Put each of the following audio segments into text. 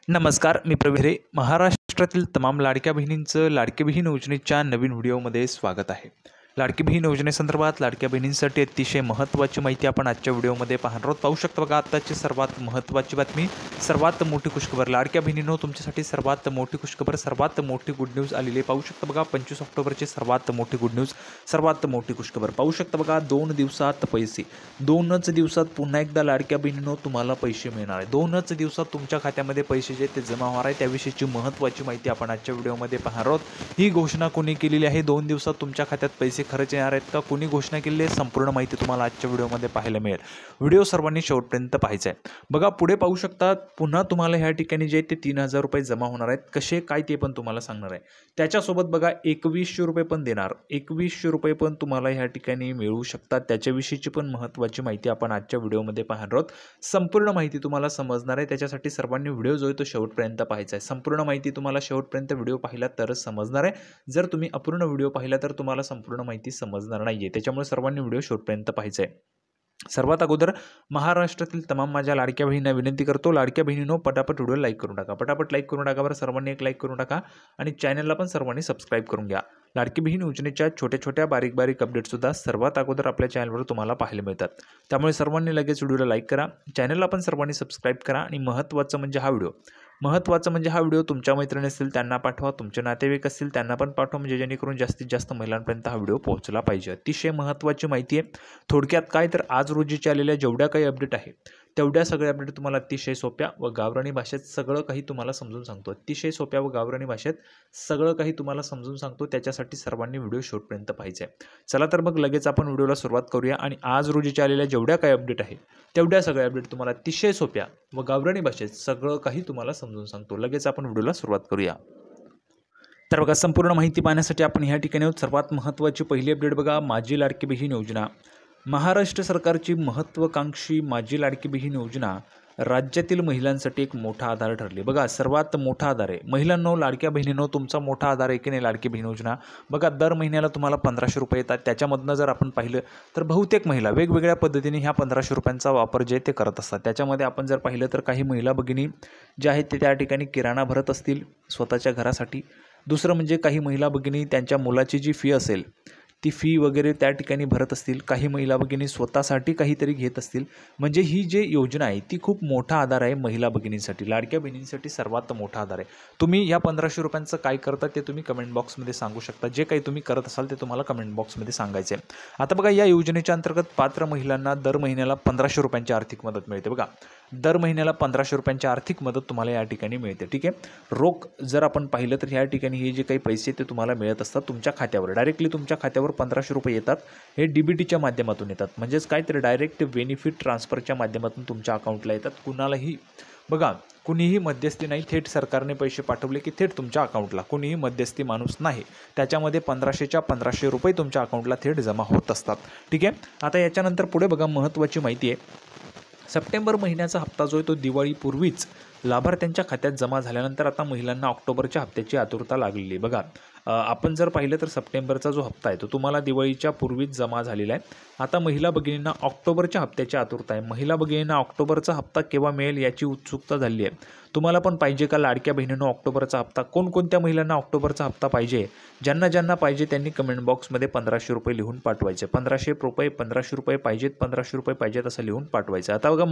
नमस्कार, मी प्रवीण. महाराष्ट्रातील तमाम लाडक्या बहिणींचं लाडकी बहीण योजनेच्या नवीन व्हिडिओमध्ये स्वागत आहे. लाडकी बहीण योजनेसंदर्भात लाडक्या बहिणींसाठी अतिशय महत्त्वाची माहिती आपण आजच्या व्हिडिओमध्ये पाहणार आहोत. पाहू शकता बघा, आताची सर्वात महत्त्वाची बातमी, सर्वात मोठी खुशखबर. लाडक्या बहिणींनो, तुमच्यासाठी सर्वात मोठी खुशखबर, सर्वात मोठी गुड न्यूज आलेली आहे. पाहू शकता बघा, 25 ऑक्टोबरची सर्वात मोठी गुड न्यूज, सर्वात मोठी खुशखबर. पाहू शकता बघा, 2 दिवसात पैसे, 2च दिवसात पुन्हा एकदा लाडक्या बहिणींनो तुम्हाला पैसे मिळणार आहे. 2च दिवसात तुमच्या खात्यामध्ये पैसे जे ते जमा होणार आहे, त्याविषयीची महत्त्वाची माहिती आपण आजच्या व्हिडिओमध्ये पाहणार आहोत. ही घोषणा कोणी केलेली आहे? 2 दिवसात तुमच्या खात्यात पैसे खरंच येणार आहेत का? कोणी घोषणा केली आहे? संपूर्ण माहिती तुम्हाला आजच्या व्हिडिओमध्ये पाहायला मिळेल. व्हिडिओ सर्वांनी शेवटपर्यंत पाहायचा आहे. बघा, पुढे पाहू शकता, पुन्हा तुम्हाला ह्या ठिकाणी जे ते 3000 रुपये जमा होणार आहेत. कसे काय ते पण तुम्हाला सांगणार आहे. त्याच्यासोबत बघा, 2100 रुपये पण देणार. 2100 रुपये पण तुम्हाला ह्या ठिकाणी मिळू शकतात. त्याच्याविषयीची पण महत्त्वाची माहिती आपण आजच्या व्हिडिओमध्ये पाहणार आहोत. संपूर्ण माहिती तुम्हाला समजणार आहे. त्याच्यासाठी सर्वांनी व्हिडिओ जो आहे तो शेवटपर्यंत पाहायचा आहे. संपूर्ण माहिती तुम्हाला शेवटपर्यंत व्हिडिओ पाहिला तरच समजणार आहे. जर तुम्ही अपूर्ण व्हिडिओ पाहिला तर तुम्हाला संपूर्ण माहिती समजणार नाहीये. त्याच्यामुळे सर्वांनी व्हिडिओ शेवटपर्यंत पाहायचा आहे. सर्वात अगोदर महाराष्ट्रातील तमाम माझ्या लाडक्या बहिणींना विनंती करतो, लाडक्या बहिणींनो, पटापट व्हिडिओ लाईक करून टाका. पटापट लाईक करून टाका बरं. सर्वांनी एक लाईक करून टाका आणि चॅनलला पण सर्वांनी सबस्क्राईब करून घ्या. लाडकी बहीण योजनेच्या छोट्या छोट्या बारीक बारीक अपडेटसुद्धा सर्वात अगोदर आपल्या चॅनलवर तुम्हाला पाहायला मिळतात. त्यामुळे सर्वांनी लगेच व्हिडिओला लाईक करा, चॅनलला पण सर्वांनी सबस्क्राईब करा आणि महत्त्वाचं म्हणजे हा व्हिडिओ तुमच्या मैत्रिणी असतील त्यांना पाठवा, तुमचे नातेवाईक असतील त्यांना पण पाठवा, म्हणजे जेणेकरून जास्तीत जास्त महिलांपर्यंत हा व्हिडिओ पोहोचला पाहिजे. अतिशय महत्त्वाची माहिती आहे. थोडक्यात काय तर आज रोजीच्या आलेल्या जेवढ्या काही अपडेट आहे तेवढ्या सगळ्या अपडेट तुम्हाला अतिशय सोप्या व गावरानी भाषेत सगळं काही तुम्हाला समजून सांगतो. अतिशय सोप्या व गावरानी भाषेत सगळं काही तुम्हाला समजून सांगतो. त्याच्यासाठी सर्वांनी व्हिडिओ शेवटपर्यंत पाहायचा आहे. चला तर मग लगेच आपण व्हिडिओला सुरुवात करूया आणि आज रोजीच्या आलेल्या जेवढ्या काही अपडेट आहे तेवढ्या सगळ्या अपडेट तुम्हाला अतिशय सोप्या व गावरानी भाषेत सगळं काही तुम्हाला समजून सांगतो. लगेच आपण व्हिडिओला सुरुवात करूया. तर बघा, संपूर्ण माहिती पाहण्यासाठी आपण ह्या ठिकाणी सर्वात महत्त्वाची पहिली अपडेट बघा, माझी लाडकी बहीण योजना. महाराष्ट्र सरकारची महत्त्वाकांक्षी माझी लाडकी बहीण योजना राज्यातील महिलांसाठी एक मोठा आधार ठरली. बघा, सर्वात मोठा आधार आहे. महिलांनो, लाडक्या बहिणींनो, तुमचा मोठा आधार आहे की नाही लाडकी बहीण योजना? बघा, दर महिन्याला तुम्हाला 1500 रुपये येतात. त्याच्यामधनं जर आपण पाहिलं तर बहुतेक महिला वेगवेगळ्या पद्धतीने ह्या 1500 रुपयांचा वापर जे ते करत असतात. त्याच्यामध्ये आपण जर पाहिलं तर काही महिला भगिनी ज्या आहेत ते त्या ठिकाणी किराणा भरत असतील स्वतःच्या घरासाठी. दुसरं म्हणजे काही महिला भगिनी त्यांच्या मुलाची जी फी असेल ती फी वगैरे त्या ठिकाणी भरत असतील. काही महिला भगिनी स्वतःसाठी काहीतरी घेत असतील. म्हणजे ही जी योजना आहे ती खूप मोठा आधार आहे महिला भगिनींसाठी, लाडक्या बहिणींसाठी सर्वात मोठा आधार आहे. तुम्ही या 1500 रुपयांचं काय करता ते तुम्ही कमेंट बॉक्समध्ये सांगू शकता. जे काही तुम्ही करत असाल ते तुम्हाला कमेंट बॉक्समध्ये सांगायचं आहे. आता बघा, या योजनेच्या अंतर्गत पात्र महिलांना दर महिन्याला 1500 रुपयांची आर्थिक मदत मिळते. बघा, दर महिन्याला 1500 रुपयांची आर्थिक मदत तुम्हाला या ठिकाणी मिळते. ठीक आहे. रोख जर आपण पाहिलं तर या ठिकाणी हे जे काही पैसे ते तुम्हाला मिळत असतात तुमच्या खात्यावर, डायरेक्टली तुमच्या खात्यावर 1500 रुपये येतात. हे DBTच्या माध्यमातून येतात. म्हणजेच काय तर डायरेक्ट बेनिफिट ट्रान्सफरच्या माध्यमातून तुमच्या अकाउंटला येतात. कुणालाही बघा, कुणीही मध्यस्थी नाही, थेट सरकारने पैसे पाठवले की थेट तुमच्या अकाउंटला. कुणीही मध्यस्थी माणूस नाही. त्याच्यामध्ये 1500च्या 1500 रुपये तुमच्या अकाउंटला थेट जमा होत असतात. ठीक आहे. आता याच्यानंतर पुढे बघा, महत्त्वाची माहिती आहे. सप्टेंबर महिन्याचा हप्ता जो आहे तो दिवाळीपूर्वीच लाभार्थ्यांच्या खात्यात जमा झाल्यानंतर आता महिलांना ऑक्टोबरच्या हप्त्याची आतुरता लागलेली आहे. बघा, आपण जर पाहिलं तर सप्टेंबरचा जो हप्ता आहे तो तुम्हाला दिवाळीच्या पूर्वीच जमा झालेला आहे. आता महिला भगिनींना ऑक्टोबरच्या हप्त्याची आतुरता आहे. महिला भगिनींना ऑक्टोबरचा हप्ता केव्हा मिळेल याची उत्सुकता झाली आहे. तुम्हाला पण पाहिजे का लाडक्या बहिणींनो ऑक्टोबरचा हप्ता? कोणकोणत्या महिलांना ऑक्टोबरचा हप्ता पाहिजे? ज्यांना पाहिजे त्यांनी कमेंट बॉक्समध्ये 1500 रुपये लिहून पाठवायचे. 1500 रुपये पाहिजेत, 1500 रुपये पाहिजेत असं लिहून पाठवायचं. आता बघा,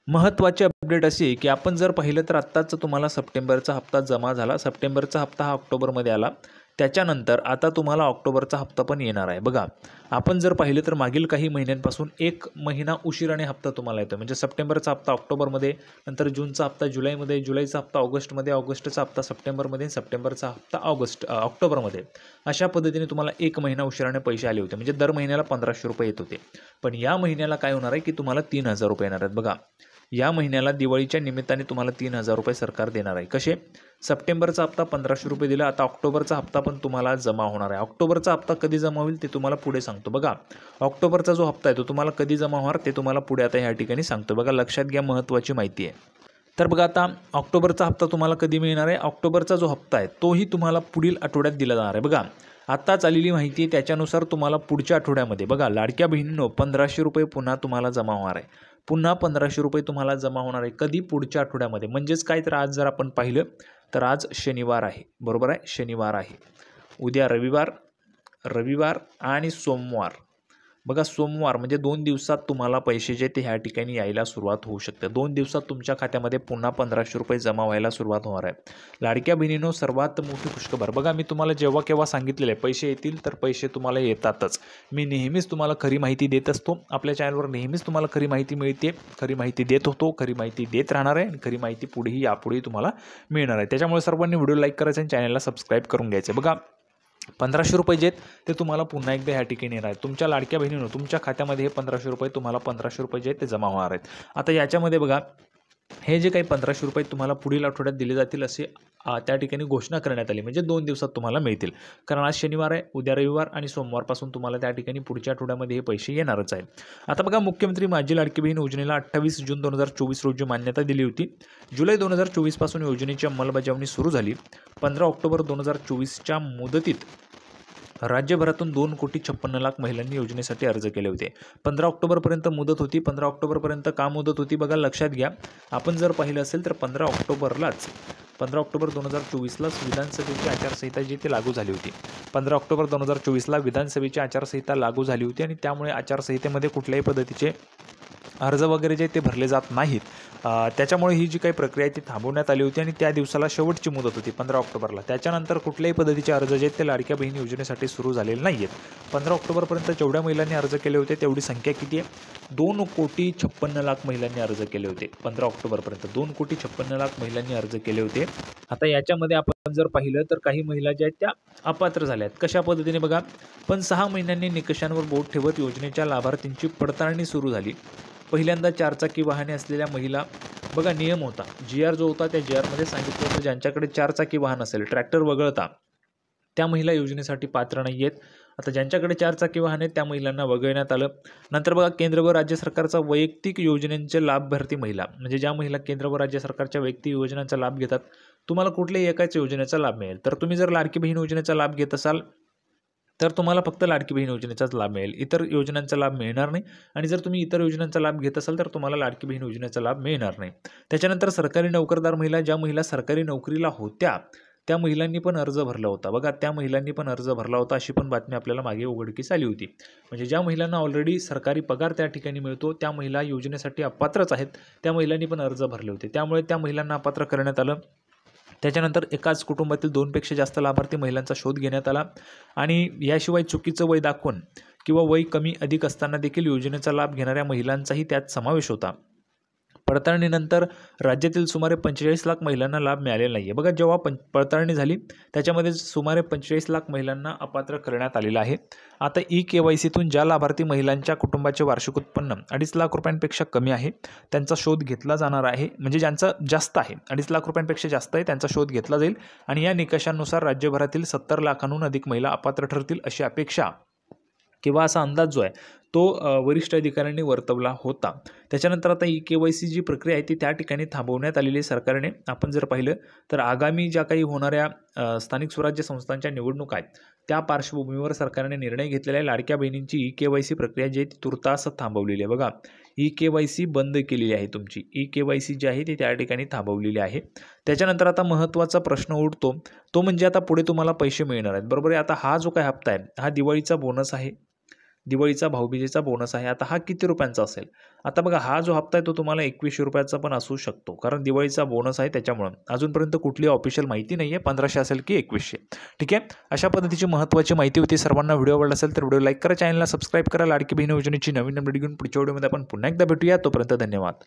महत्त्वाची अपडेट अशी आहे की आपण जर पाहिलं तर आत्ताच तुम्हाला सप्टेंबरचा हप्ता जमा झाला. सप्टेंबरचा हप्ता हा ऑक्टोबरमध्ये आला. त्याच्यानंतर आता तुम्हाला ऑक्टोबरचा हप्ता पण येणार आहे. बघा, आपण जर पाहिलं तर मागील काही महिन्यांपासून 1 महिना उशिराने हप्ता तुम्हाला येतो. म्हणजे सप्टेंबरचा हप्ता ऑक्टोबरमध्ये, नंतर जूनचा हप्ता जुलैमध्ये, जुलैचा हप्ता ऑगस्टमध्ये, ऑगस्टचा हप्ता सप्टेंबरमध्ये, सप्टेंबरचा हप्ता ऑक्टोबरमध्ये. अशा पद्धतीने तुम्हाला 1 महिना उशिराने पैसे आले होते. म्हणजे दर महिन्याला 1500 रुपये येत होते. पण या महिन्याला काय होणार आहे की तुम्हाला 3000 रुपये येणार आहेत. बघा, या महिन्याला दिवाळीच्या निमित्ताने तुम्हाला 3000 रुपये सरकार देणार आहे. कसे? सप्टेंबरचा हप्ता 1500 रुपये दिला. आता ऑक्टोबरचा हप्ता पण तुम्हाला जमा होणार आहे. ऑक्टोबरचा हप्ता कधी जमा होईल ते तुम्हाला पुढे सांगतो. बघा, ऑक्टोबरचा जो हप्ता आहे तो तुम्हाला कधी जमा होणार ते तुम्हाला पुढे आता ह्या ठिकाणी सांगतो. बघा, लक्षात घ्या, महत्त्वाची माहिती आहे. तर बघा, आता ऑक्टोबरचा हप्ता तुम्हाला कधी मिळणार आहे? ऑक्टोबरचा जो हप्ता आहे तोही तुम्हाला पुढील आठवड्यात दिला जाणार आहे. बघा, आत्ताच आलेली माहिती आहे त्याच्यानुसार तुम्हाला पुढच्या आठवड्यामध्ये बघा लाडक्या बहिणींनो 1500 रुपये पुन्हा तुम्हाला जमा होणार आहे. पुन्हा 1500 रुपये तुम्हाला जमा होणार आहे. कधी? पुढच्या आठवड्यामध्ये. म्हणजेच काय, तर आज जर आपण पाहिलं तर आज शनिवार आहे, बरोबर आहे, शनिवार आहे. उद्या रविवार आणि सोमवार. बघा, सोमवार म्हणजे 2 दिवसात तुम्हाला पैसे जे ते ह्या ठिकाणी यायला सुरुवात होऊ शकते. 2 दिवसात तुमच्या खात्यामध्ये पुन्हा 1500 रुपये जमा व्हायला सुरुवात होणार आहे. लाडक्या बहिणींनो, सर्वात मोठी खुशखबर. बघा, मी तुम्हाला जेव्हा केव्हा सांगितलेलं आहे पैसे येतील तर पैसे तुम्हाला येतातच. मी नेहमीच तुम्हाला खरी माहिती देत असतो. आपल्या चॅनलवर नेहमीच तुम्हाला खरी माहिती मिळते, खरी माहिती देत होतो, खरी माहिती देत राहणार आहे आणि खरी माहिती यापुढेही तुम्हाला मिळणार आहे. त्याच्यामुळे सर्वांनी व्हिडिओ लाईक करायचं आणि चॅनलला सबस्क्राईब करून घ्यायचं. बघा, 1500 रुपये जे ते तुम्हाला पुन्हा एकदा ह्या ठिकाणी येणार आहेत. तुमच्या लाडक्या बहिणीनं तुमच्या खात्यामध्ये हे 1500 रुपये तुम्हाला 1500 रुपये जे ते जमा होणार आहेत. आता याच्यामध्ये बघा, हे जे काही 1500 रुपये तुम्हाला पुढील आठवड्यात दिले जातील असे त्या ठिकाणी घोषणा करण्यात आली. म्हणजे 2 दिवसात तुम्हाला मिळतील. कारण आज शनिवार आहे, उद्या रविवार आणि सोमवारपासून तुम्हाला त्या ठिकाणी पुढच्या आठवड्यामध्ये हे पैसे येणारच आहेत. आता बघा, मुख्यमंत्री माझी लाडकी बहीण योजनेला 28 जून 2024 रोजी मान्यता दिली होती. जुलै 2024 पासून योजनेची अंमलबजावणी सुरू झाली. 15 ऑक्टोबर 2024च्या मुदतीत राज्यभरातून 2,56,00,000 महिलांनी योजनेसाठी अर्ज केले होते. 15 ऑक्टोबरपर्यंत मुदत होती. 15 ऑक्टोबरपर्यंत का मुदत होती? बघा, लक्षात घ्या. आपण जर पाहिलं असेल तर 15 ऑक्टोबर 2024लाच विधानसभेची आचारसंहिता जी ती लागू झाली होती. 15 ऑक्टोबर 2024ला विधानसभेची आचारसंहिता लागू झाली होती आणि त्यामुळे आचारसंहितेमध्ये कुठल्याही पद्धतीचे अर्ज वगैरे जे ते भरले जात नाहीत. त्याच्यामुळे ही जी काही प्रक्रिया आहे ती थांबवण्यात आली होती आणि त्या दिवसाला शेवटची मुदत होती 15 ऑक्टोबरला. त्याच्यानंतर कुठल्याही पद्धतीचे अर्ज जे आहेत ते लाडक्या बहीण योजनेसाठी सुरू झालेले नाही आहेत. 15 ऑक्टोबरपर्यंत जेवढ्या महिलांनी अर्ज केले होते तेवढी संख्या किती आहे? 2,56,00,000 महिलांनी अर्ज केले होते. 15 ऑक्टोबरपर्यंत 2,56,00,000 महिलांनी अर्ज केले होते. आता याच्यामध्ये आपण जर पाहिलं तर काही महिला ज्या आहेत त्या अपात्र झाल्या आहेत. कशा पद्धतीने? बघा, पण 6 महिन्यांनी निकषांवर बोट ठेवत योजनेच्या लाभार्थींची पडताळणी सुरू झाली. पहिल्यांदा 4 चाकी वाहने असलेल्या महिला, बघा, नियम होता, GR जो होता त्या GRमध्ये सांगितलं होतं ज्यांच्याकडे 4 चाकी वाहन असेल, ट्रॅक्टर वगळता, त्या महिला योजनेसाठी पात्र नाही आहेत. आता ज्यांच्याकडे 4 चाकी वाहन आहेत त्या महिलांना वगळण्यात आलं. नंतर बघा, केंद्र व राज्य सरकारचा वैयक्तिक योजनांचे लाभार्थी महिला, म्हणजे ज्या महिला केंद्र व राज्य सरकारच्या वैयक्तिक योजनांचा लाभ घेतात, तुम्हाला कुठल्याही एकाच योजनेचा लाभ मिळेल. तर तुम्ही जर लाडकी बहीण योजनेचा लाभ घेत असाल तर तुम्हाला फक्त लाडकी बहीण योजनेचाच लाभ मिळेल, इतर योजनांचा लाभ मिळणार नाही. आणि जर तुम्ही इतर योजनांचा लाभ घेत असाल तर तुम्हाला लाडकी बहीण योजनेचा लाभ मिळणार नाही. त्याच्यानंतर सरकारी नोकरदार महिला, ज्या महिला सरकारी नोकरीला होत्या त्या महिलांनी पण अर्ज भरला होता. बघा, त्या महिलांनी पण अर्ज भरला होता, अशी पण बातमी आपल्याला मागे उघडकीस आली होती. म्हणजे ज्या महिलांना ऑलरेडी सरकारी पगार त्या ठिकाणी मिळतो, त्या महिला योजनेसाठी अपात्रच आहेत, त्या महिलांनी पण अर्ज भरले होते. त्यामुळे त्या महिलांना अपात्र करण्यात आलं. त्याच्यानंतर एकाच कुटुंबातील 2पेक्षा जास्त लाभार्थी महिलांचा शोध घेण्यात आला आणि याशिवाय चुकीचं वय दाखवून किंवा वय कमी अधिक असताना देखील योजनेचा लाभ घेणाऱ्या महिलांचाही त्यात समावेश होता. पडताळणीनंतर राज्यातील सुमारे 45 लाख महिलांना लाभ मिळालेला नाही आहे. बघा, जेव्हा पडताळणी झाली त्याच्यामध्ये सुमारे 45 लाख महिलांना अपात्र करण्यात आलेलं आहे. आता EKYCतून ज्या लाभार्थी महिलांच्या कुटुंबाचे वार्षिक उत्पन्न 2.5 लाख रुपयांपेक्षा कमी आहे त्यांचा शोध घेतला जाणार आहे. म्हणजे ज्यांचा जास्त आहे, 2.5 लाख रुपयांपेक्षा जास्त आहे, त्यांचा शोध घेतला जाईल आणि या निकषांनुसार राज्यभरातील 70 लाखांहून अधिक महिला अपात्र ठरतील अशी अपेक्षा किंवा असा अंदाज जो आहे तो वरिष्ठ अधिकाऱ्यांनी वर्तवला होता. त्याच्यानंतर आता EKYC जी प्रक्रिया आहे ती त्या ठिकाणी थांबवण्यात आलेली आहे सरकारने. आपण जर पाहिलं तर आगामी ज्या काही होणाऱ्या स्थानिक स्वराज्य संस्थांच्या निवडणुका आहेत त्या पार्श्वभूमीवर सरकारने निर्णय घेतलेला आहे. लाडक्या बहिणींची EKYC प्रक्रिया जी आहे ती तुर्तास थांबवलेली आहे. बघा, EKYC बंद केलेली आहे तुमची. EKYC जी आहे ती त्या ठिकाणी थांबवलेली आहे. त्याच्यानंतर आता महत्त्वाचा प्रश्न उठतो तो म्हणजे आता पुढे तुम्हाला पैसे मिळणार आहेत, बरोबर आहे. आता हा जो काय हप्ता आहे हा दिवाळीचा बोनस आहे, दिवाळीचा भाऊबीजेचा बोनस आहे. आता हा किती रुपयांचा असेल? आता बघा, हा जो हप्ता आहे तो तुम्हाला 2100 रुपयाचा पण असू शकतो, कारण दिवाळीचा बोनस आहे त्याच्यामुळं. अजूनपर्यंत कुठली ऑफिशियल माहिती नाही आहे 1500 असेल की 2100. ठीक आहे, अशा पद्धतीची महत्त्वाची माहिती होती. सर्वांना व्हिडिओ आवडला असेल तर व्हिडिओ लाईक करा, चॅनलला सबस्क्राईब करा. लाडकी बहीण योजनेची नवीन अपडेट घेऊन पुढच्या व्हिडिओमध्ये आपण पुन्हा एकदा भेटूया. तोपर्यंत धन्यवाद.